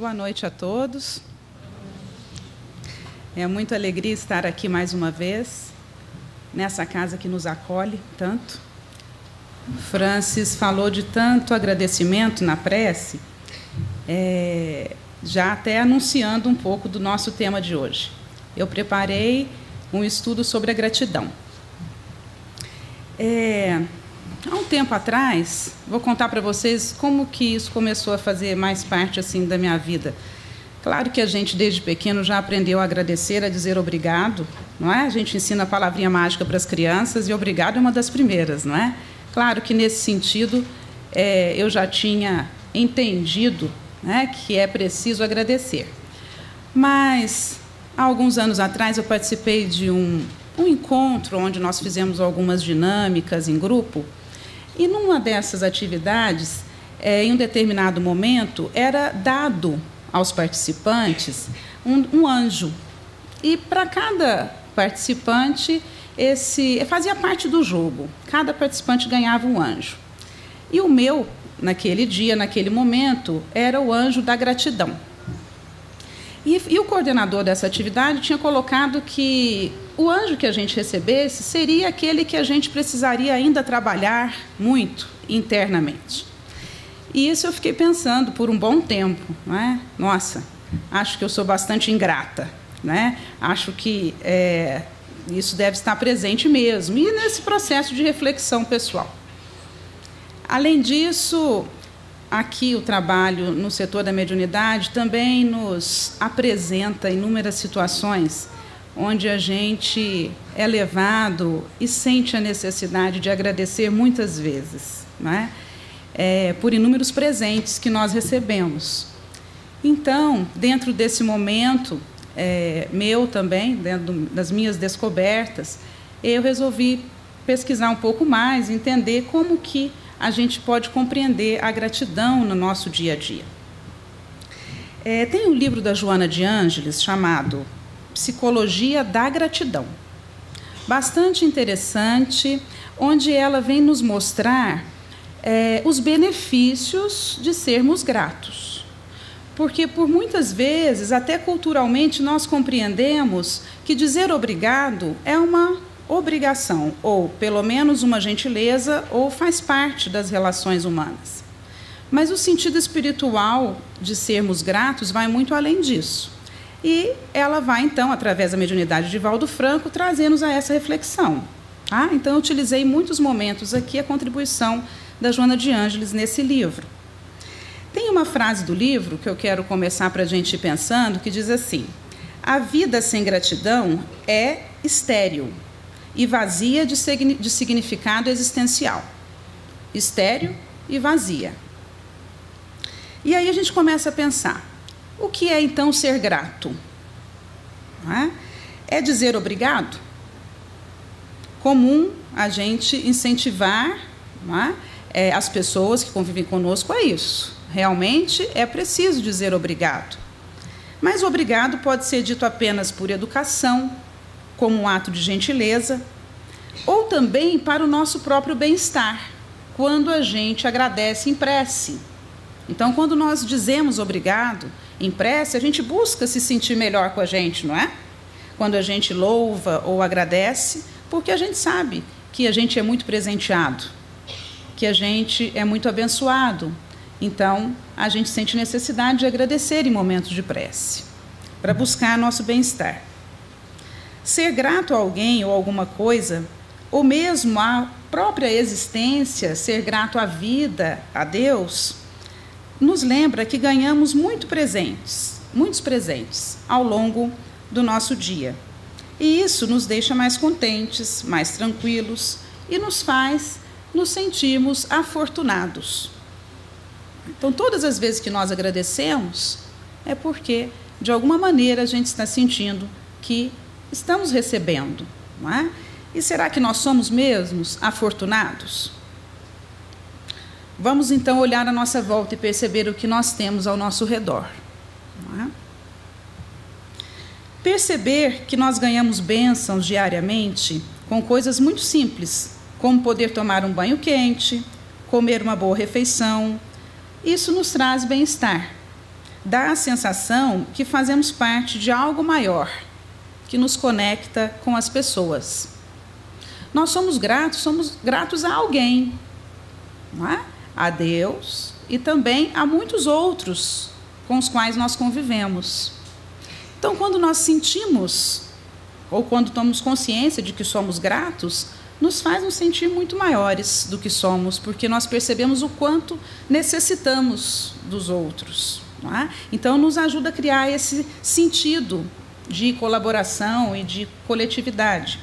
Boa noite a todos. É muita alegria estar aqui mais uma vez, nessa casa que nos acolhe tanto. Francis falou de tanto agradecimento na prece, já até anunciando um pouco do nosso tema de hoje. Eu preparei um estudo sobre a gratidão. Há um tempo atrás, vou contar para vocês como que isso começou a fazer mais parte assim da minha vida. Claro que a gente, desde pequeno, já aprendeu a agradecer, a dizer obrigado, não é? A gente ensina a palavrinha mágica para as crianças e obrigado é uma das primeiras, não é? Claro que, nesse sentido, eu já tinha entendido, né, que é preciso agradecer. Mas, há alguns anos atrás, eu participei de um encontro onde nós fizemos algumas dinâmicas em grupo, e numa dessas atividades, em um determinado momento, era dado aos participantes um anjo. E para cada participante, fazia parte do jogo. Cada participante ganhava um anjo. E o meu, naquele dia, naquele momento, era o anjo da gratidão. E o coordenador dessa atividade tinha colocado que o anjo que a gente recebesse seria aquele que a gente precisaria ainda trabalhar muito internamente. E isso eu fiquei pensando por um bom tempo, não é? Nossa, acho que eu sou bastante ingrata, né? Acho que isso deve estar presente mesmo, e nesse processo de reflexão pessoal. Além disso, aqui o trabalho no setor da mediunidade também nos apresenta inúmeras situações onde a gente é levado e sente a necessidade de agradecer muitas vezes, não é? Por inúmeros presentes que nós recebemos. Então, dentro desse momento meu também, dentro das minhas descobertas, eu resolvi pesquisar um pouco mais, entender como que a gente pode compreender a gratidão no nosso dia a dia. Tem um livro da Joana de Ângeles chamado Psicologia da Gratidão, bastante interessante, onde ela vem nos mostrar os benefícios de sermos gratos. Porque, por muitas vezes, até culturalmente, nós compreendemos que dizer obrigado é uma obrigação, ou pelo menos uma gentileza, ou faz parte das relações humanas. Mas o sentido espiritual de sermos gratos vai muito além disso. E ela vai, então, através da mediunidade de Valdo Franco, trazer-nos a essa reflexão. Tá? Então, eu utilizei em muitos momentos aqui a contribuição da Joana de Ângeles nesse livro. Tem uma frase do livro que eu quero começar para a gente ir pensando, que diz assim: a vida sem gratidão é estéril e vazia de significado existencial. Estéril e vazia. E aí a gente começa a pensar, o que é então ser grato? É dizer obrigado? Comum a gente incentivar as pessoas que convivem conosco a isso. Realmente é preciso dizer obrigado. Mas o obrigado pode ser dito apenas por educação, como um ato de gentileza, ou também para o nosso próprio bem-estar, quando a gente agradece em prece. Então, quando nós dizemos obrigado em prece, a gente busca se sentir melhor com a gente, não é? Quando a gente louva ou agradece, porque a gente sabe que a gente é muito presenteado, que a gente é muito abençoado. Então, a gente sente necessidade de agradecer em momentos de prece, para buscar nosso bem-estar. Ser grato a alguém ou alguma coisa, ou mesmo à própria existência, ser grato à vida, a Deus, nos lembra que ganhamos muitos presentes ao longo do nosso dia. E isso nos deixa mais contentes, mais tranquilos e nos faz nos sentirmos afortunados. Então, todas as vezes que nós agradecemos, é porque, de alguma maneira, a gente está sentindo que estamos recebendo, não é? E será que nós somos mesmos afortunados? Vamos então olhar à nossa volta e perceber o que nós temos ao nosso redor, não é? Perceber que nós ganhamos bênçãos diariamente com coisas muito simples, como poder tomar um banho quente, comer uma boa refeição. Isso nos traz bem-estar. dá a sensação que fazemos parte de algo maior, que nos conecta com as pessoas. Nós somos gratos a alguém, não é? A Deus e também a muitos outros com os quais nós convivemos. Então, quando nós sentimos, ou quando tomamos consciência de que somos gratos, nos faz nos sentir muito maiores do que somos, porque nós percebemos o quanto necessitamos dos outros. Não é? Então, nos ajuda a criar esse sentido de colaboração e de coletividade.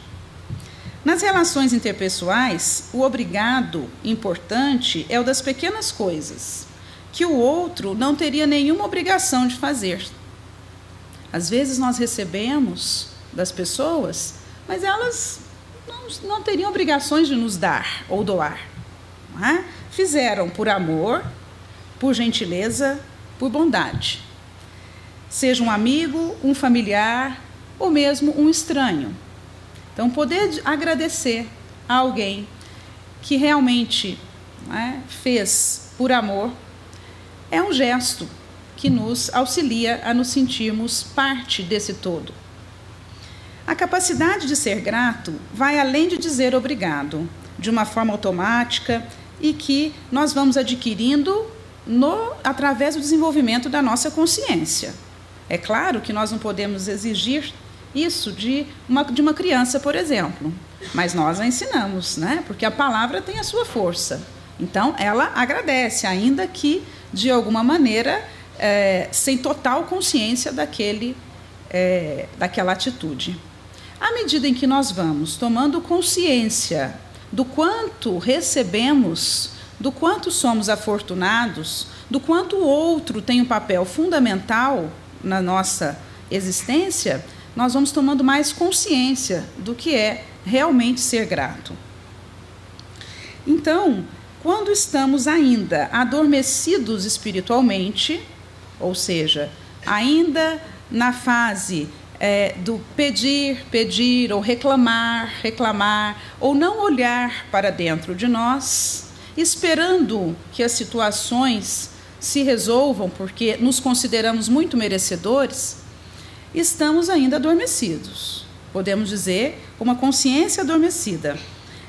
Nas relações interpessoais, o obrigado importante é o das pequenas coisas, que o outro não teria nenhuma obrigação de fazer. Às vezes nós recebemos das pessoas, mas elas não teriam obrigações de nos dar ou doar. Não é? Fizeram por amor, por gentileza, por bondade. Seja um amigo, um familiar ou mesmo um estranho. Então, poder agradecer a alguém que realmente, não é, fez por amor é um gesto que nos auxilia a nos sentirmos parte desse todo. A capacidade de ser grato vai além de dizer obrigado, de uma forma automática e que nós vamos adquirindo através do desenvolvimento da nossa consciência. É claro que nós não podemos exigir isso de uma criança, por exemplo, mas nós a ensinamos, né? Porque a palavra tem a sua força. Então, ela agradece, ainda que, de alguma maneira, sem total consciência daquela atitude. À medida em que nós vamos tomando consciência do quanto recebemos, do quanto somos afortunados, do quanto o outro tem um papel fundamental na nossa existência, nós vamos tomando mais consciência do que é realmente ser grato. Então, quando estamos ainda adormecidos espiritualmente, ou seja, ainda na fase do pedir, ou reclamar, ou não olhar para dentro de nós, esperando que as situações se resolvam, porque nos consideramos muito merecedores, estamos ainda adormecidos. Podemos dizer, uma consciência adormecida.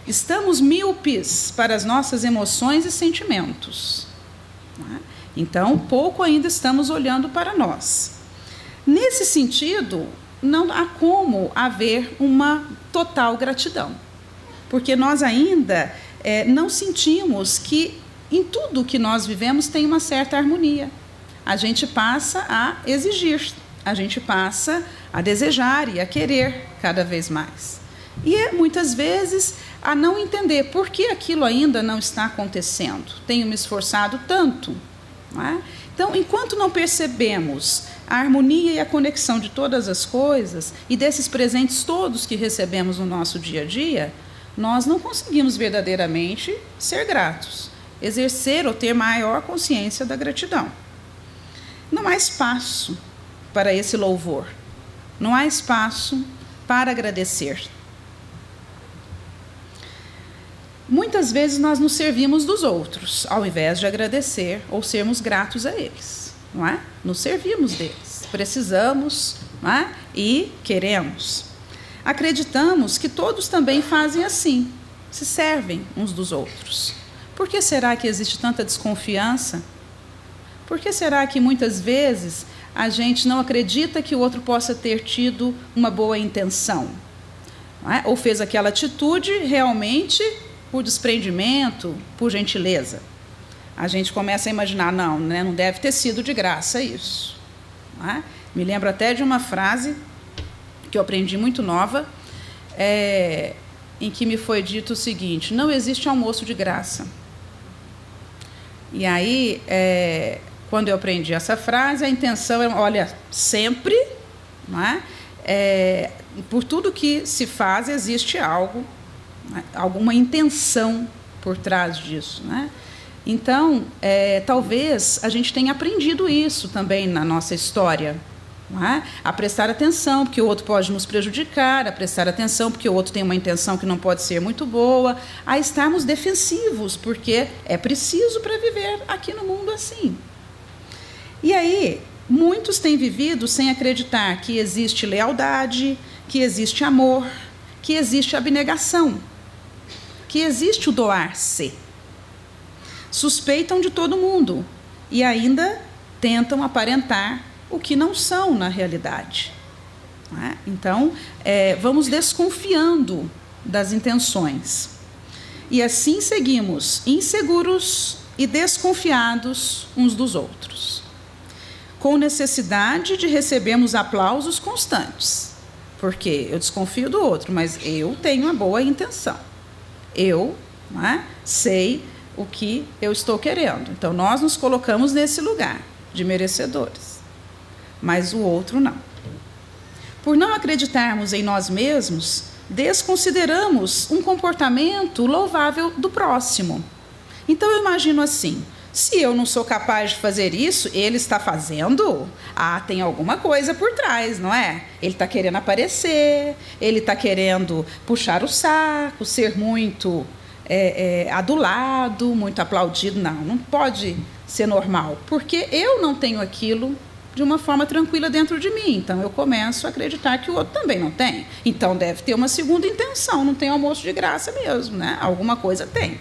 Estamos míopes para as nossas emoções e sentimentos. Então, pouco ainda estamos olhando para nós. Nesse sentido, não há como haver uma total gratidão, porque nós ainda não sentimos que em tudo que nós vivemos tem uma certa harmonia. A gente passa a exigir, a gente passa a desejar e a querer cada vez mais. E muitas vezes a não entender por que aquilo ainda não está acontecendo. Tenho me esforçado tanto. Não é? Então, enquanto não percebemos a harmonia e a conexão de todas as coisas e desses presentes todos que recebemos no nosso dia a dia, nós não conseguimos verdadeiramente ser gratos, exercer ou ter maior consciência da gratidão. Não há espaço para esse louvor, não há espaço para agradecer. Muitas vezes nós nos servimos dos outros, ao invés de agradecer ou sermos gratos a eles, não é? Nos servimos deles, precisamos, não é? E queremos. Acreditamos que todos também fazem assim, se servem uns dos outros. Por que será que existe tanta desconfiança? Por que será que muitas vezes a gente não acredita que o outro possa ter tido uma boa intenção? Não é? Ou fez aquela atitude realmente por desprendimento, por gentileza. A gente começa a imaginar, não deve ter sido de graça isso. Não é? Me lembro até de uma frase que eu aprendi muito nova, em que me foi dito o seguinte: não existe almoço de graça. E aí, quando eu aprendi essa frase, a intenção é, olha, sempre, não é? Por tudo que se faz, existe algo, alguma intenção por trás disso, né? Então, talvez a gente tenha aprendido isso também na nossa história, não é? A prestar atenção, porque o outro pode nos prejudicar, a prestar atenção, porque o outro tem uma intenção que não pode ser muito boa, a estarmos defensivos, porque é preciso para viver aqui no mundo assim. E aí, muitos têm vivido sem acreditar que existe lealdade, que existe amor, que existe abnegação, que existe o doar-se. Suspeitam de todo mundo e ainda tentam aparentar o que não são na realidade. Não é? Então, vamos desconfiando das intenções. E assim seguimos inseguros e desconfiados uns dos outros, com necessidade de recebermos aplausos constantes, porque eu desconfio do outro, mas eu tenho uma boa intenção. Eu, não é, sei o que eu estou querendo. Então, nós nos colocamos nesse lugar de merecedores, mas o outro não. Por não acreditarmos em nós mesmos, desconsideramos um comportamento louvável do próximo. Então, eu imagino assim: se eu não sou capaz de fazer isso, ele está fazendo? Tem alguma coisa por trás, não é? Ele está querendo aparecer, ele está querendo puxar o saco, ser muito adulado, muito aplaudido. Não pode ser normal, porque eu não tenho aquilo de uma forma tranquila dentro de mim. Então, eu começo a acreditar que o outro também não tem. Então, deve ter uma segunda intenção, não tem almoço de graça mesmo, né? Alguma coisa tem.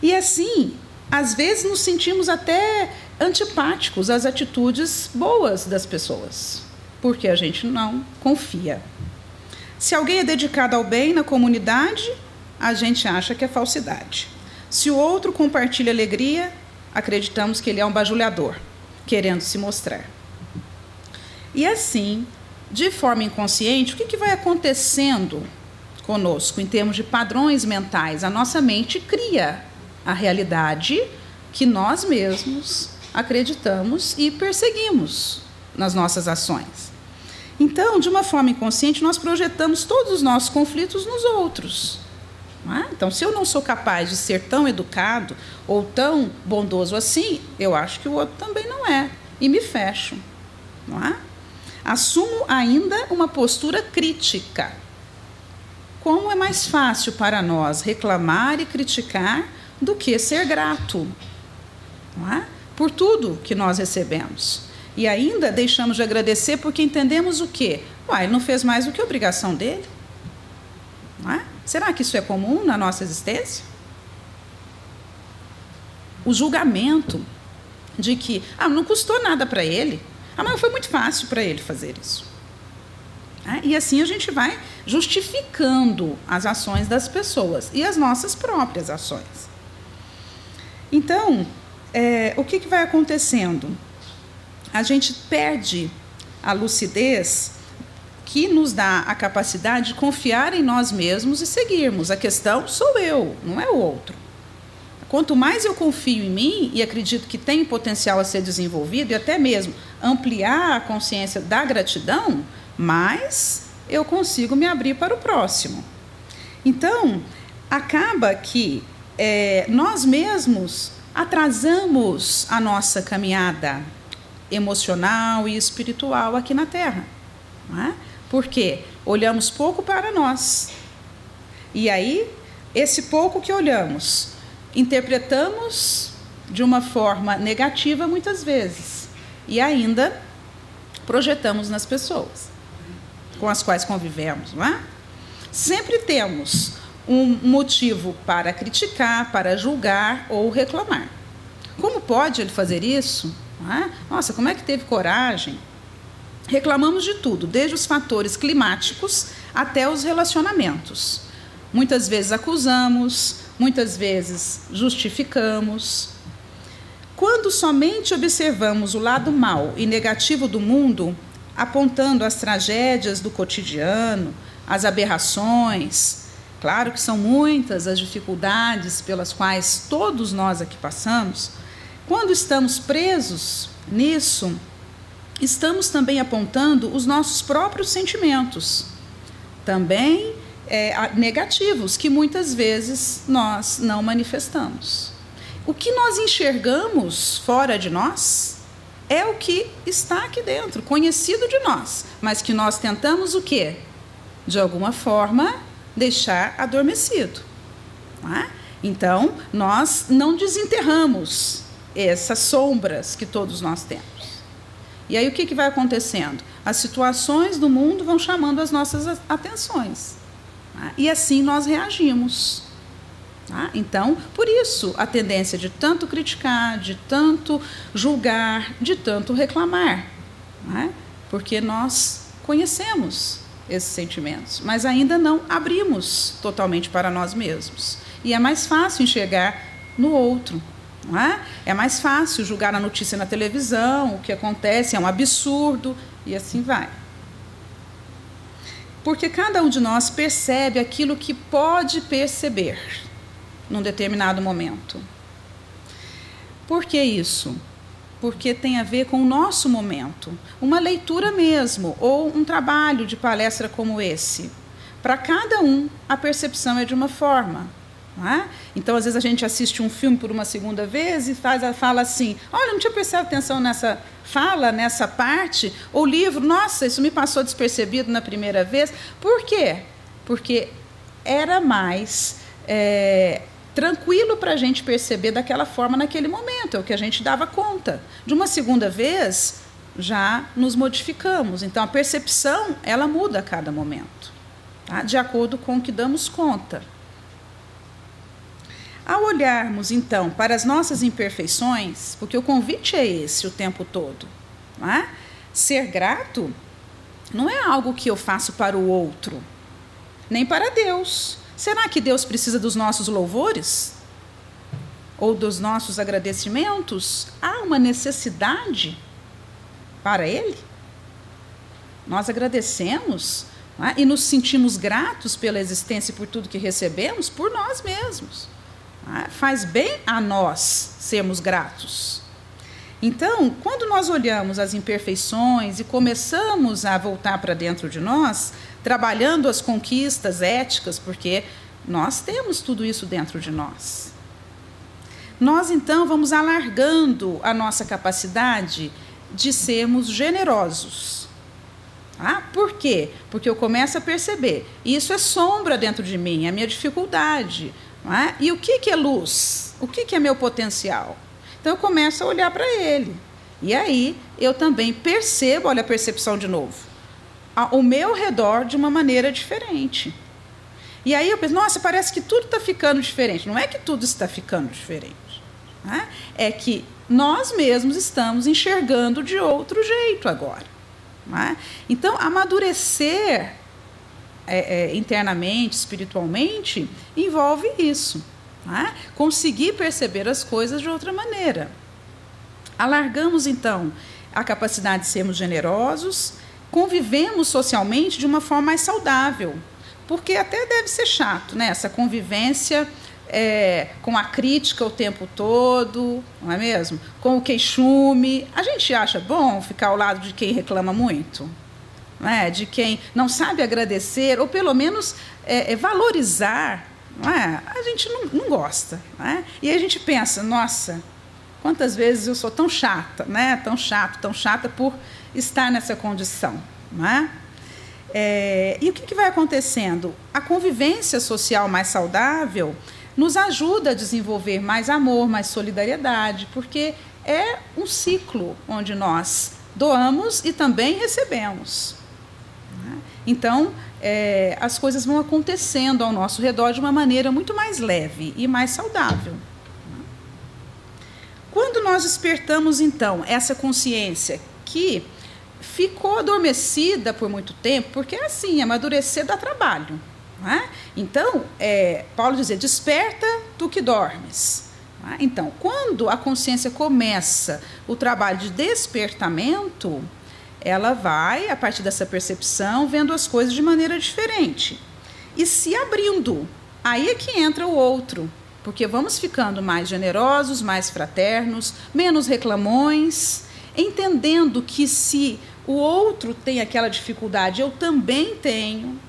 E assim, às vezes nos sentimos até antipáticos às atitudes boas das pessoas, porque a gente não confia. Se alguém é dedicado ao bem na comunidade, a gente acha que é falsidade. Se o outro compartilha alegria, acreditamos que ele é um bajulhador, querendo se mostrar. E assim, de forma inconsciente, o que vai acontecendo conosco em termos de padrões mentais? A nossa mente cria a realidade que nós mesmos acreditamos e perseguimos nas nossas ações. Então, de uma forma inconsciente, nós projetamos todos os nossos conflitos nos outros. Não é? Então, se eu não sou capaz de ser tão educado ou tão bondoso assim, eu acho que o outro também não é, e me fecho. Não é? Assumo ainda uma postura crítica. Como é mais fácil para nós reclamar e criticar do que ser grato, não é? Por tudo que nós recebemos. E ainda deixamos de agradecer porque entendemos o quê? Ele não fez mais do que a obrigação dele. Não é? Será que isso é comum na nossa existência? O julgamento de que não custou nada para ele, mas foi muito fácil para ele fazer isso. E assim a gente vai justificando as ações das pessoas e as nossas próprias ações. Então, o que vai acontecendo? A gente perde a lucidez que nos dá a capacidade de confiar em nós mesmos e seguirmos. A questão sou eu, não é o outro. Quanto mais eu confio em mim e acredito que tem potencial a ser desenvolvido e até mesmo ampliar a consciência da gratidão, mais eu consigo me abrir para o próximo. Então, acaba que nós mesmos atrasamos a nossa caminhada emocional e espiritual aqui na Terra. Não é? Porque olhamos pouco para nós. E aí, esse pouco que olhamos, interpretamos de uma forma negativa muitas vezes. E ainda projetamos nas pessoas com as quais convivemos. Não é? Sempre temos um motivo para criticar, para julgar ou reclamar. Como pode ele fazer isso? Nossa, como é que teve coragem? Reclamamos de tudo, desde os fatores climáticos até os relacionamentos. Muitas vezes acusamos, muitas vezes justificamos. Quando somente observamos o lado mau e negativo do mundo, apontando as tragédias do cotidiano, as aberrações, claro que são muitas as dificuldades pelas quais todos nós aqui passamos, quando estamos presos nisso, estamos também apontando os nossos próprios sentimentos, também negativos, que muitas vezes nós não manifestamos. O que nós enxergamos fora de nós é o que está aqui dentro, conhecido de nós, mas que nós tentamos o quê? De alguma forma, deixar adormecido. Não é? Então, nós não desenterramos essas sombras que todos nós temos. E aí o que vai acontecendo? As situações do mundo vão chamando as nossas atenções. E assim nós reagimos. Então, por isso, a tendência de tanto criticar, de tanto julgar, de tanto reclamar. Porque nós conhecemos esses sentimentos, mas ainda não abrimos totalmente para nós mesmos. E é mais fácil enxergar no outro. É mais fácil julgar a notícia na televisão, o que acontece é um absurdo, e assim vai. Porque cada um de nós percebe aquilo que pode perceber num determinado momento. Por que isso? Porque tem a ver com o nosso momento. Uma leitura mesmo, ou um trabalho de palestra como esse. Para cada um, a percepção é de uma forma. Então, às vezes, a gente assiste um filme por uma segunda vez e fala assim, olha, não tinha prestado atenção nessa fala, nessa parte, ou livro, nossa, isso me passou despercebido na primeira vez. Por quê? Porque era mais tranquilo para a gente perceber daquela forma naquele momento, é o que a gente dava conta. De uma segunda vez, já nos modificamos. Então, a percepção, ela muda a cada momento, de acordo com o que damos conta. Ao olharmos, então, para as nossas imperfeições, porque o convite é esse o tempo todo, ser grato não é algo que eu faço para o outro, nem para Deus. Será que Deus precisa dos nossos louvores? Ou dos nossos agradecimentos? Há uma necessidade para Ele? Nós agradecemos e nos sentimos gratos pela existência e por tudo que recebemos por nós mesmos. Faz bem a nós sermos gratos. Então, quando nós olhamos as imperfeições e começamos a voltar para dentro de nós, trabalhando as conquistas éticas, porque nós temos tudo isso dentro de nós. Nós, então, vamos alargando a nossa capacidade de sermos generosos. Por quê? Porque eu começo a perceber, isso é sombra dentro de mim, é a minha dificuldade. E o que é luz? O que é meu potencial? Então eu começo a olhar para ele. E aí eu também percebo, olha a percepção de novo, ao meu redor de uma maneira diferente. E aí eu penso, nossa, parece que tudo está ficando diferente. Não é que tudo está ficando diferente. É que nós mesmos estamos enxergando de outro jeito agora. Então, amadurecer internamente, espiritualmente, envolve isso. Conseguir perceber as coisas de outra maneira. Alargamos, então, a capacidade de sermos generosos, convivemos socialmente de uma forma mais saudável, porque até deve ser chato, essa convivência com a crítica o tempo todo, não é mesmo? Com o queixume. A gente acha bom ficar ao lado de quem reclama muito? De quem não sabe agradecer, ou pelo menos valorizar, a gente não gosta. E aí a gente pensa, nossa, quantas vezes eu sou tão chata, tão chata por estar nessa condição. E o que vai acontecendo? A convivência social mais saudável nos ajuda a desenvolver mais amor, mais solidariedade, porque é um ciclo onde nós doamos e também recebemos. Então, as coisas vão acontecendo ao nosso redor de uma maneira muito mais leve e mais saudável. Quando nós despertamos, então, essa consciência que ficou adormecida por muito tempo, porque é assim, amadurecer dá trabalho. Então, Paulo dizia, desperta tu que dormes. Então, quando a consciência começa o trabalho de despertamento, ela vai, a partir dessa percepção, vendo as coisas de maneira diferente. E se abrindo, aí é que entra o outro, porque vamos ficando mais generosos, mais fraternos, menos reclamões, entendendo que se o outro tem aquela dificuldade, eu também tenho.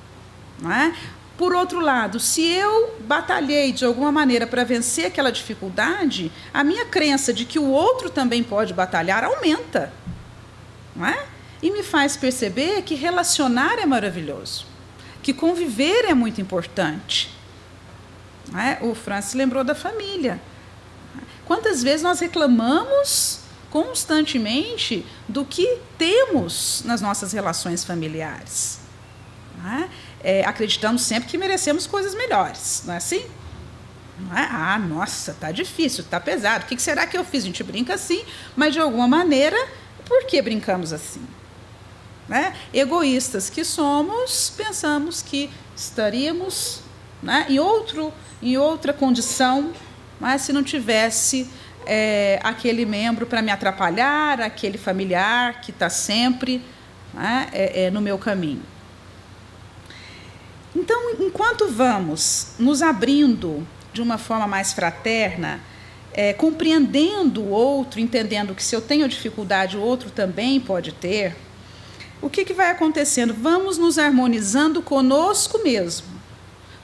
Por outro lado, se eu batalhei de alguma maneira para vencer aquela dificuldade, a minha crença de que o outro também pode batalhar aumenta. E me faz perceber que relacionar é maravilhoso, que conviver é muito importante. O Francis lembrou da família. Quantas vezes nós reclamamos constantemente do que temos nas nossas relações familiares? Não é? Acreditamos sempre que merecemos coisas melhores, não é assim? Não é? Ah, nossa, está difícil, está pesado, o que será que eu fiz? A gente brinca assim, mas de alguma maneira, por que brincamos assim? Né? Egoístas que somos, pensamos que estaríamos, né, em outra condição, mas se não tivesse aquele membro para me atrapalhar, aquele familiar que está sempre, né, no meu caminho. Então, enquanto vamos nos abrindo de uma forma mais fraterna, compreendendo o outro, entendendo que se eu tenho dificuldade, o outro também pode ter, o que vai acontecendo? Vamos nos harmonizando conosco mesmo.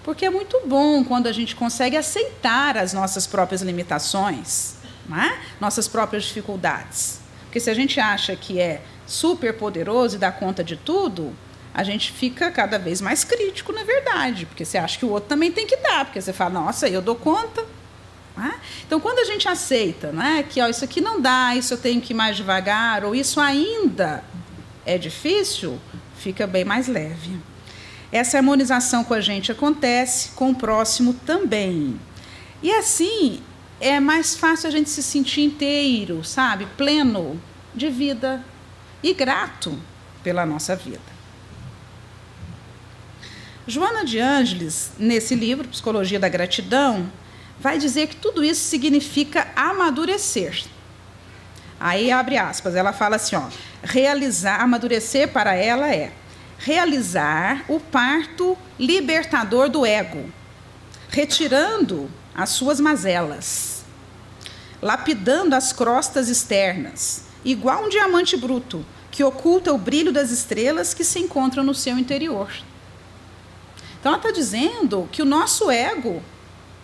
Porque é muito bom quando a gente consegue aceitar as nossas próprias limitações, né? Nossas próprias dificuldades. Porque se a gente acha que é super poderoso e dá conta de tudo, a gente fica cada vez mais crítico, na verdade. Porque você acha que o outro também tem que dar. Porque você fala, nossa, eu dou conta. Né? Então, quando a gente aceita, né, que isso aqui não dá, isso eu tenho que ir mais devagar, ou isso ainda é difícil, fica bem mais leve. Essa harmonização com a gente acontece, com o próximo também. E assim, é mais fácil a gente se sentir inteiro, sabe? Pleno de vida e grato pela nossa vida. Joana de Ângeles, nesse livro, Psicologia da Gratidão, vai dizer que tudo isso significa amadurecer. Aí, abre aspas, ela fala assim, amadurecer para ela é realizar o parto libertador do ego, retirando as suas mazelas, lapidando as crostas externas, igual um diamante bruto, que oculta o brilho das estrelas que se encontram no seu interior. Então, ela está dizendo que o nosso ego,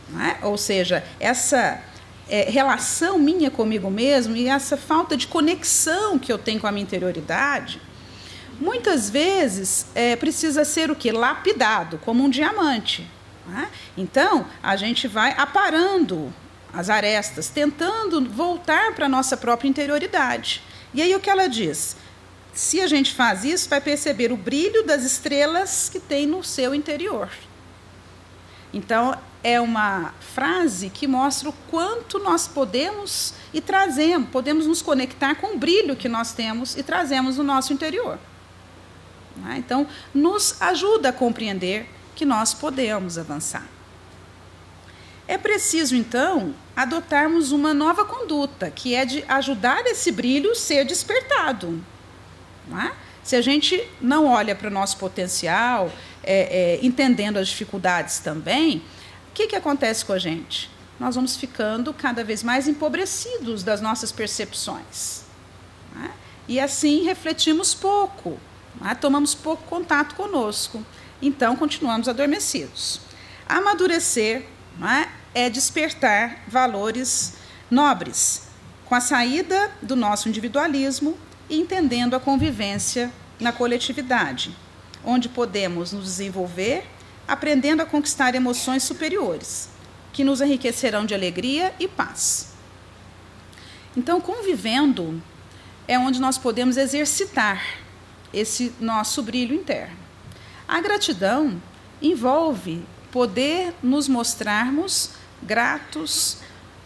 né, ou seja, essa relação minha comigo mesmo e essa falta de conexão que eu tenho com a minha interioridade, muitas vezes precisa ser o quê? Lapidado, como um diamante. Né? Então, a gente vai aparando as arestas, tentando voltar para a nossa própria interioridade. E aí o que ela diz? Se a gente faz isso, vai perceber o brilho das estrelas que tem no seu interior. Então, é uma frase que mostra o quanto nós podemos e trazemos, podemos nos conectar com o brilho que nós temos e trazemos no nosso interior. Então, nos ajuda a compreender que nós podemos avançar. É preciso, então, adotarmos uma nova conduta, que é de ajudar esse brilho a ser despertado. Se a gente não olha para o nosso potencial, entendendo as dificuldades também, o que acontece com a gente? Nós vamos ficando cada vez mais empobrecidos das nossas percepções. E assim refletimos pouco, tomamos pouco contato conosco. Então, continuamos adormecidos. Amadurecer é despertar valores nobres, com a saída do nosso individualismo e entendendo a convivência na coletividade, onde podemos nos desenvolver, aprendendo a conquistar emoções superiores, que nos enriquecerão de alegria e paz. Então, convivendo é onde nós podemos exercitar esse nosso brilho interno. A gratidão envolve poder nos mostrarmos gratos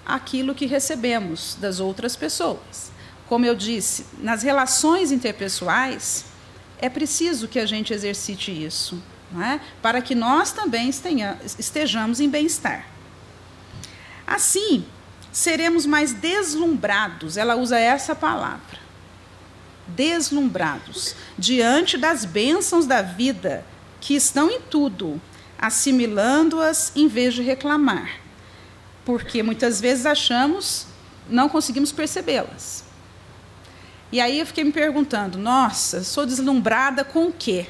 àquilo que recebemos das outras pessoas. Como eu disse, nas relações interpessoais, é preciso que a gente exercite isso, para que nós também estejamos em bem-estar. Assim, seremos mais deslumbrados, ela usa essa palavra, deslumbrados, diante das bênçãos da vida que estão em tudo, assimilando-as em vez de reclamar, porque muitas vezes não conseguimos percebê-las. E aí eu fiquei me perguntando, nossa, sou deslumbrada com o quê?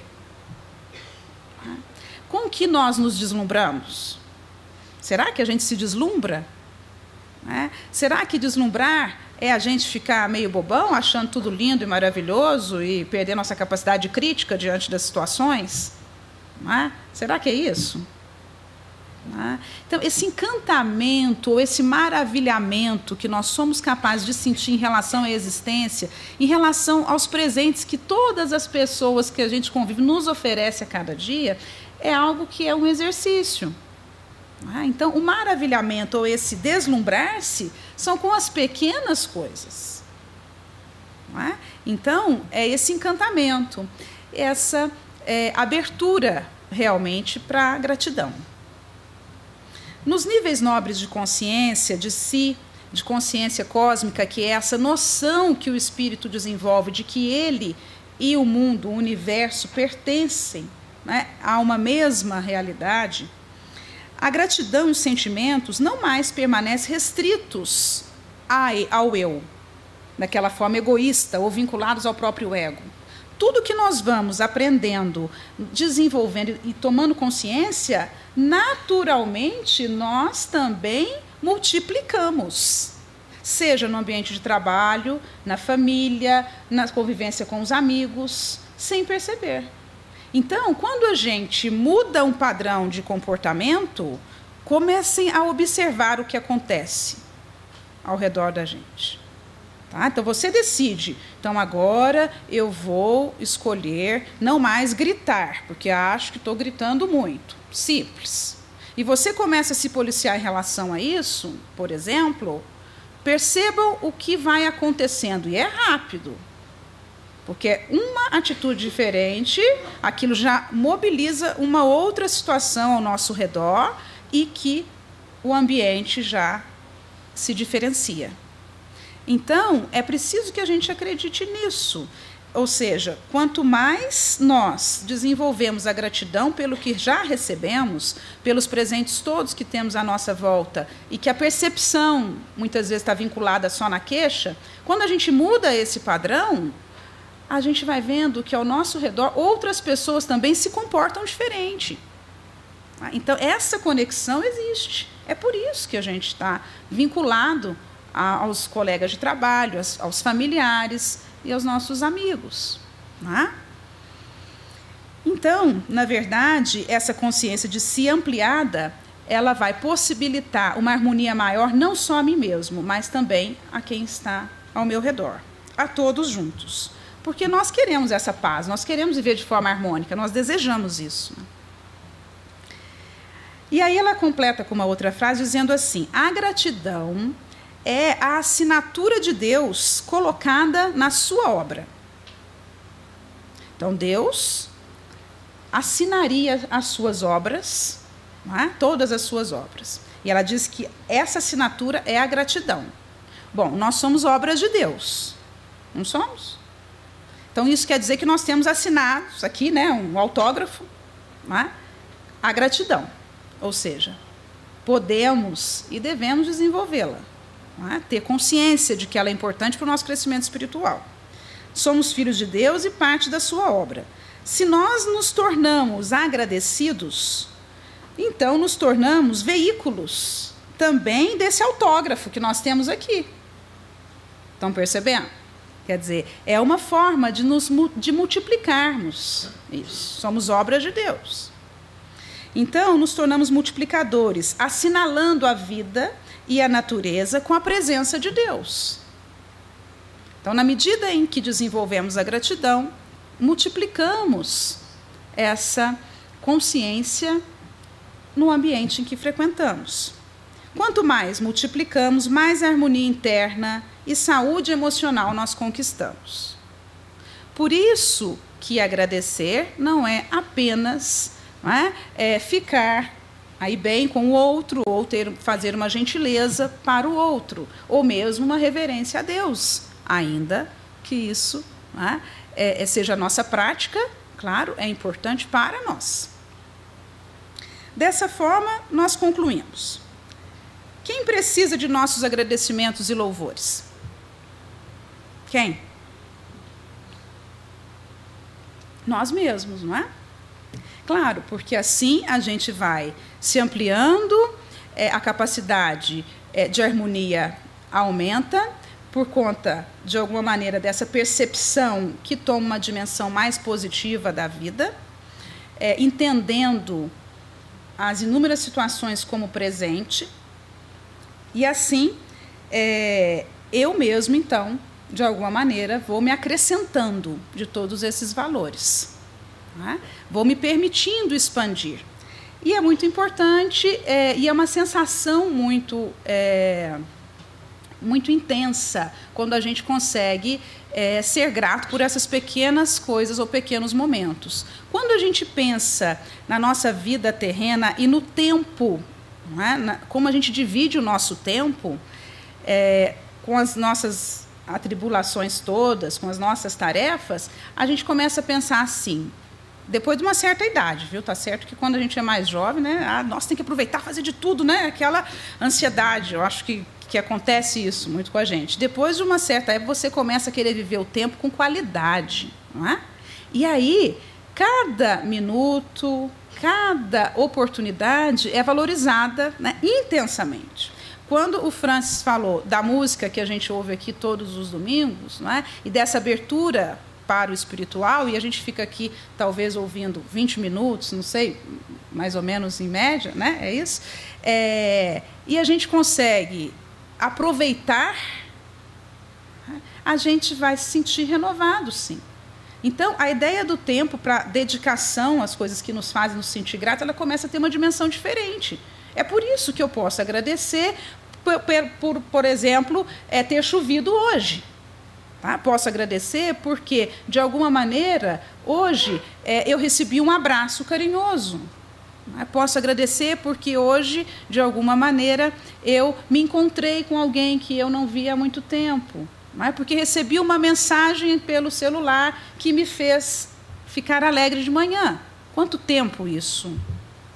Com o que nós nos deslumbramos? Será que a gente se deslumbra? Será que deslumbrar é a gente ficar meio bobão, achando tudo lindo e maravilhoso e perder nossa capacidade crítica diante das situações? Será que é isso? Então, esse encantamento, ou esse maravilhamento que nós somos capazes de sentir em relação à existência, em relação aos presentes que todas as pessoas que a gente convive nos oferecem a cada dia, é algo que é um exercício. Então, o maravilhamento, ou esse deslumbrar-se, são com as pequenas coisas. Então, é esse encantamento, essa abertura realmente para a gratidão. Nos níveis nobres de consciência de si, de consciência cósmica, que é essa noção que o espírito desenvolve de que ele e o mundo, o universo, pertencem, a uma mesma realidade, a gratidão e os sentimentos não mais permanecem restritos ao eu, daquela forma egoísta ou vinculados ao próprio ego. Tudo que nós vamos aprendendo, desenvolvendo e tomando consciência, naturalmente nós também multiplicamos. Seja no ambiente de trabalho, na família, na convivência com os amigos, sem perceber. Então, quando a gente muda um padrão de comportamento, comecem a observar o que acontece ao redor da gente. Então, você decide. Então, agora eu vou escolher não mais gritar, porque acho que estou gritando muito. Simples. E você começa a se policiar em relação a isso, por exemplo, percebam o que vai acontecendo. E é rápido. Porque uma atitude diferente, aquilo já mobiliza uma outra situação ao nosso redor e que o ambiente já se diferencia. Então, é preciso que a gente acredite nisso. Ou seja, quanto mais nós desenvolvemos a gratidão pelo que já recebemos, pelos presentes todos que temos à nossa volta, e que a percepção muitas vezes está vinculada só na queixa, quando a gente muda esse padrão, a gente vai vendo que ao nosso redor outras pessoas também se comportam diferente. Então, essa conexão existe. É por isso que a gente está vinculado aos colegas de trabalho, aos familiares e aos nossos amigos. Então, na verdade, essa consciência de si ampliada, ela vai possibilitar uma harmonia maior não só a mim mesmo, mas também a quem está ao meu redor, a todos juntos. Porque nós queremos essa paz, nós queremos viver de forma harmônica, nós desejamos isso. E aí ela completa com uma outra frase dizendo assim: a gratidão é a assinatura de Deus colocada na sua obra. Então, Deus assinaria as suas obras, todas as suas obras. E ela diz que essa assinatura é a gratidão. Bom, nós somos obras de Deus, não somos? Então, isso quer dizer que nós temos assinados aqui, um autógrafo, a gratidão. Ou seja, podemos e devemos desenvolvê-la. Ter consciência de que ela é importante para o nosso crescimento espiritual. Somos filhos de Deus e parte da sua obra. Se nós nos tornamos agradecidos, então nos tornamos veículos também desse autógrafo que nós temos aqui. Estão percebendo? Quer dizer, é uma forma de multiplicarmos isso. Somos obras de Deus. Então, nos tornamos multiplicadores, assinalando a vida e a natureza com a presença de Deus. Então, na medida em que desenvolvemos a gratidão, multiplicamos essa consciência no ambiente em que frequentamos. Quanto mais multiplicamos, mais harmonia interna e saúde emocional nós conquistamos. Por isso que agradecer não é apenas ficar aí bem com o outro, ou fazer uma gentileza para o outro, ou mesmo uma reverência a Deus, ainda que isso seja a nossa prática, claro, é importante para nós. Dessa forma, nós concluímos. Quem precisa de nossos agradecimentos e louvores? Quem? Nós mesmos, não é? Claro, porque assim a gente vai se ampliando, a capacidade de harmonia aumenta, por conta, de alguma maneira, dessa percepção que toma uma dimensão mais positiva da vida, entendendo as inúmeras situações como presente, e assim eu mesmo, então, de alguma maneira, vou me acrescentando de todos esses valores, né? Vou me permitindo expandir. E é muito importante, e é uma sensação muito intensa quando a gente consegue ser grato por essas pequenas coisas ou pequenos momentos. Quando a gente pensa na nossa vida terrena e no tempo, não é? Como a gente divide o nosso tempo, com as nossas atribulações todas, com as nossas tarefas, a gente começa a pensar assim, depois de uma certa idade, viu? Tá certo que quando a gente é mais jovem, né? Nossa, tem que aproveitar, fazer de tudo, né? Aquela ansiedade, eu acho que acontece isso muito com a gente. Depois de uma certa época, você começa a querer viver o tempo com qualidade, não é? E aí, cada minuto, cada oportunidade é valorizada, né, intensamente. Quando o Francis falou da música que a gente ouve aqui todos os domingos, não é? E dessa abertura para o espiritual, e a gente fica aqui talvez ouvindo 20 minutos, não sei, mais ou menos em média, né? É isso? E a gente consegue aproveitar, a gente vai se sentir renovado, sim. Então, a ideia do tempo para dedicação às coisas que nos fazem nos sentir gratos, ela começa a ter uma dimensão diferente. É por isso que eu posso agradecer por exemplo, ter chovido hoje. Tá? Posso agradecer porque, de alguma maneira, hoje eu recebi um abraço carinhoso. Posso agradecer porque hoje, de alguma maneira, eu me encontrei com alguém que eu não via há muito tempo. Porque recebi uma mensagem pelo celular que me fez ficar alegre de manhã. Quanto tempo isso,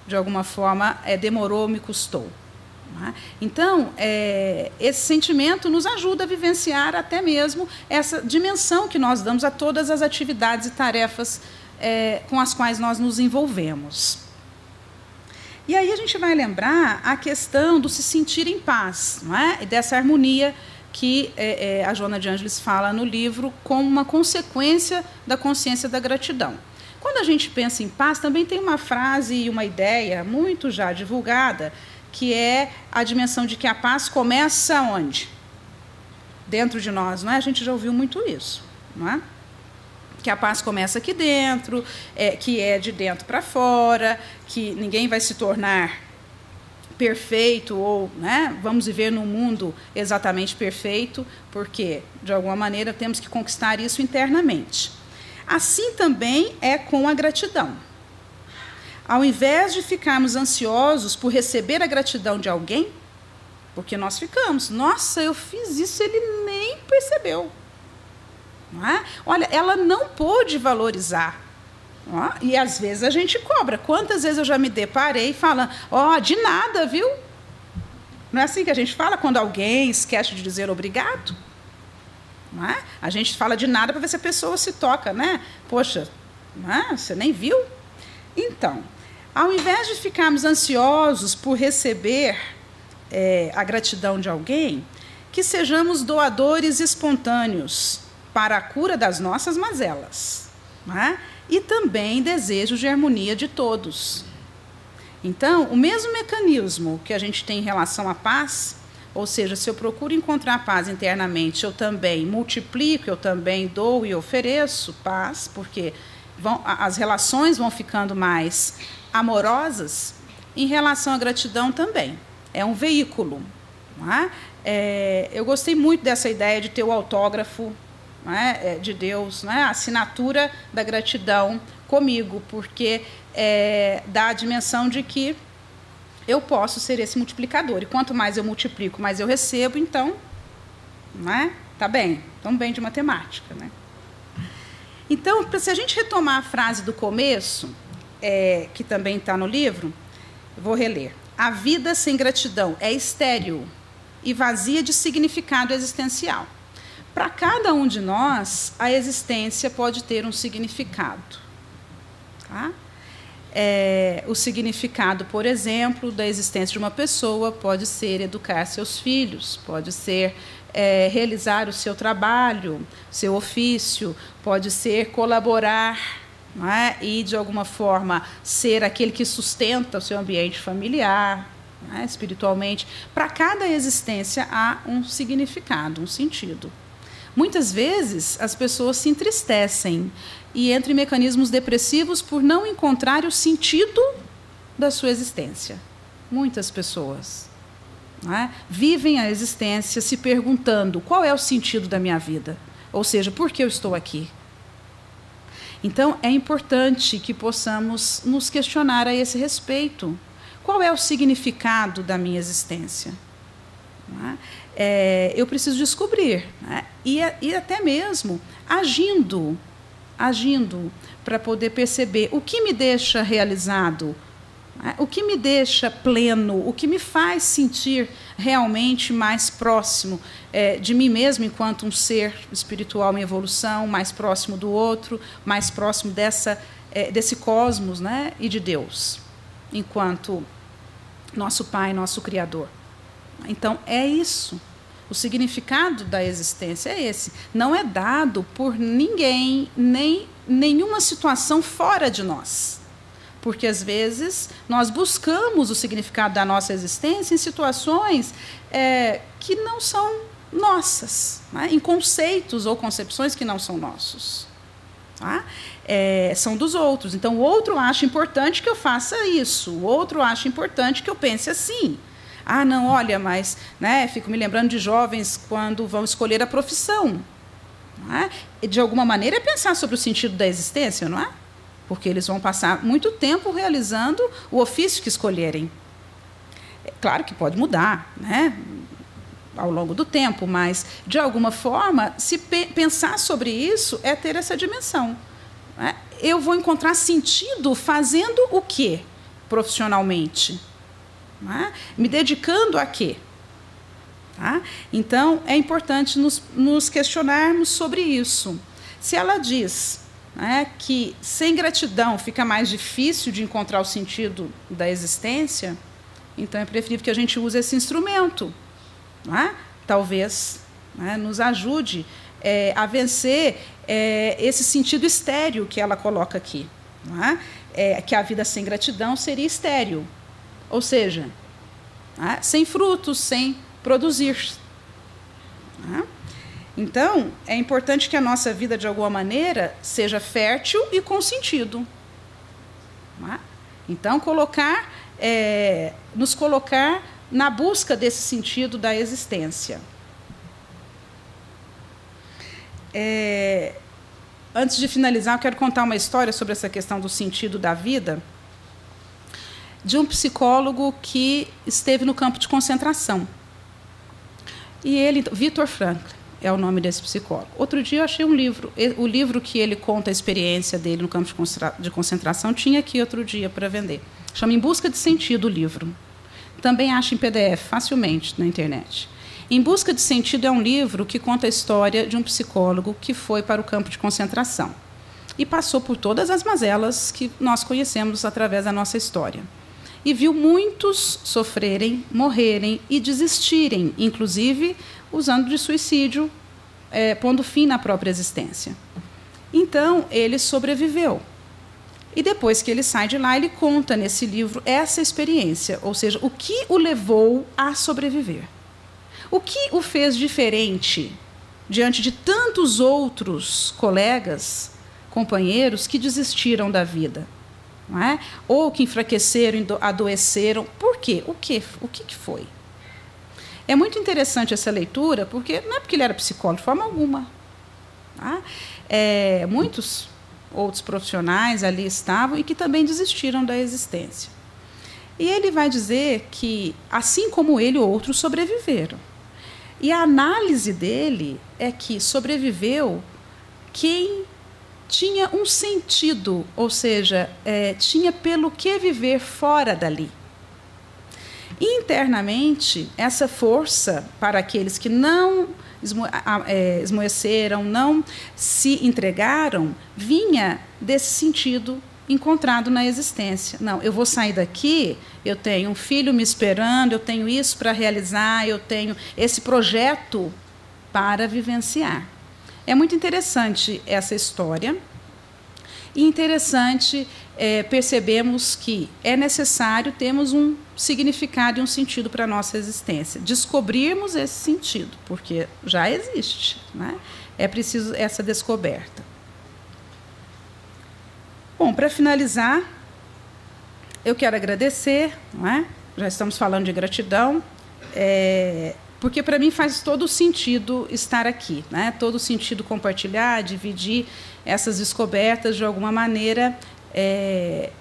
de alguma forma, demorou, me custou? Então, esse sentimento nos ajuda a vivenciar até mesmo essa dimensão que nós damos a todas as atividades e tarefas com as quais nós nos envolvemos. E aí a gente vai lembrar a questão do se sentir em paz, não é? E dessa harmonia que a Joana de Ângeles fala no livro como uma consequência da consciência da gratidão. Quando a gente pensa em paz, também tem uma frase e uma ideia muito já divulgada, que é a dimensão de que a paz começa onde? Dentro de nós, não é? A gente já ouviu muito isso, não é? Que a paz começa aqui dentro, que é de dentro para fora, que ninguém vai se tornar perfeito ou, né, vamos viver num mundo exatamente perfeito, porque, de alguma maneira, temos que conquistar isso internamente. Assim também é com a gratidão. Ao invés de ficarmos ansiosos por receber a gratidão de alguém, porque nós ficamos, nossa, eu fiz isso, ele nem percebeu. Não é? Olha, ela não pôde valorizar. E às vezes a gente cobra. Quantas vezes eu já me deparei falando, de nada, viu? Não é assim que a gente fala quando alguém esquece de dizer obrigado? Não é? A gente fala de nada para ver se a pessoa se toca, né? Poxa, não é? Você nem viu? Então, ao invés de ficarmos ansiosos por receber a gratidão de alguém, que sejamos doadores espontâneos para a cura das nossas mazelas, não é? E também desejos de harmonia de todos. Então, o mesmo mecanismo que a gente tem em relação à paz, ou seja, se eu procuro encontrar paz internamente, eu também multiplico, eu também dou e ofereço paz, porque as relações vão ficando mais amorosas. Em relação à gratidão também. É um veículo. Não é? Eu gostei muito dessa ideia de ter o autógrafo, não é, de Deus, não é, a assinatura da gratidão comigo, porque dá a dimensão de que eu posso ser esse multiplicador. E quanto mais eu multiplico, mais eu recebo, então, não é? Tá bem, tão bem de matemática, né? Então, se a gente retomar a frase do começo, que também está no livro, eu vou reler. A vida sem gratidão é estéril e vazia de significado existencial. Para cada um de nós, a existência pode ter um significado. Tá? O significado, por exemplo, da existência de uma pessoa pode ser educar seus filhos, pode ser realizar o seu trabalho, seu ofício, pode ser colaborar não é? E, de alguma forma, ser aquele que sustenta o seu ambiente familiar, não é? Espiritualmente. Para cada existência há um significado, um sentido. Muitas vezes, as pessoas se entristecem e entram em mecanismos depressivos por não encontrar o sentido da sua existência. Muitas pessoas, não é? Vivem a existência se perguntando qual é o sentido da minha vida, ou seja, por que eu estou aqui? Então, é importante que possamos nos questionar a esse respeito. Qual é o significado da minha existência? Não é? Eu preciso descobrir, né? E até mesmo agindo para poder perceber o que me deixa realizado, né? O que me deixa pleno, o que me faz sentir realmente mais próximo de mim mesmo enquanto um ser espiritual em evolução, mais próximo do outro, mais próximo desse cosmos, né? E de Deus, enquanto nosso Pai, nosso Criador. Então, é isso. O significado da existência é esse. Não é dado por ninguém, nem nenhuma situação fora de nós. Porque, às vezes, nós buscamos o significado da nossa existência em situações que não são nossas, né? Em conceitos ou concepções que não são nossos. Tá? São dos outros. Então, o outro acha importante que eu faça isso, o outro acha importante que eu pense assim. Ah, não, olha, mas, né, fico me lembrando de jovens quando vão escolher a profissão. Não é? E, de alguma maneira, é pensar sobre o sentido da existência, não é? Porque eles vão passar muito tempo realizando o ofício que escolherem. É claro que pode mudar, né, ao longo do tempo, mas, de alguma forma, se pensar sobre isso é ter essa dimensão. Né? Eu vou encontrar sentido fazendo o quê profissionalmente? Me dedicando a quê? Tá? Então, é importante nos questionarmos sobre isso. Se ela diz, né, que sem gratidão fica mais difícil de encontrar o sentido da existência, então é preferível que a gente use esse instrumento. Né? Talvez, né, nos ajude a vencer esse sentido estéril que ela coloca aqui. Né? Que a vida sem gratidão seria estéril. Ou seja, né, sem frutos, sem produzir. Né? Então, é importante que a nossa vida, de alguma maneira, seja fértil e com sentido. Né? Então, nos colocar na busca desse sentido da existência. Antes de finalizar, eu quero contar uma história sobre essa questão do sentido da vida, de um psicólogo que esteve no campo de concentração. E ele, Viktor Frankl, é o nome desse psicólogo. Outro dia eu achei um livro, o livro que ele conta a experiência dele no campo de concentração, tinha aqui outro dia para vender. Chama Em Busca de Sentido o livro. Também acha em PDF, facilmente, na internet. Em Busca de Sentido é um livro que conta a história de um psicólogo que foi para o campo de concentração e passou por todas as mazelas que nós conhecemos através da nossa história. E viu muitos sofrerem, morrerem e desistirem, inclusive usando de suicídio, pondo fim na própria existência. Então, ele sobreviveu. E depois que ele sai de lá, ele conta nesse livro essa experiência, ou seja, o que o levou a sobreviver. O que o fez diferente diante de tantos outros colegas, companheiros que desistiram da vida. Não é? Ou que enfraqueceram, adoeceram. Por quê? O que foi? É muito interessante essa leitura, porque não é porque ele era psicólogo de forma alguma. Tá? Muitos outros profissionais ali estavam e que também desistiram da existência. E ele vai dizer que, assim como ele, outros sobreviveram. E a análise dele é que sobreviveu quem tinha um sentido, ou seja, tinha pelo que viver fora dali. E, internamente, essa força para aqueles que não esmoeceram, não se entregaram, vinha desse sentido encontrado na existência. Não, eu vou sair daqui, eu tenho um filho me esperando, eu tenho isso para realizar, eu tenho esse projeto para vivenciar. É muito interessante essa história. E interessante, percebemos que é necessário termos um significado e um sentido para a nossa existência. Descobrirmos esse sentido, porque já existe, né? É preciso essa descoberta. Bom, para finalizar, eu quero agradecer, não é? Já estamos falando de gratidão, porque para mim faz todo o sentido estar aqui, né? Todo o sentido compartilhar, dividir essas descobertas de alguma maneira.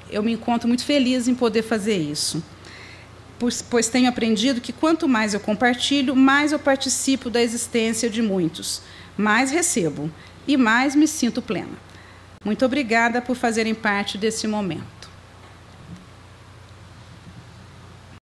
Eu me encontro muito feliz em poder fazer isso, pois tenho aprendido que quanto mais eu compartilho, mais eu participo da existência de muitos, mais recebo e mais me sinto plena. Muito obrigada por fazerem parte desse momento.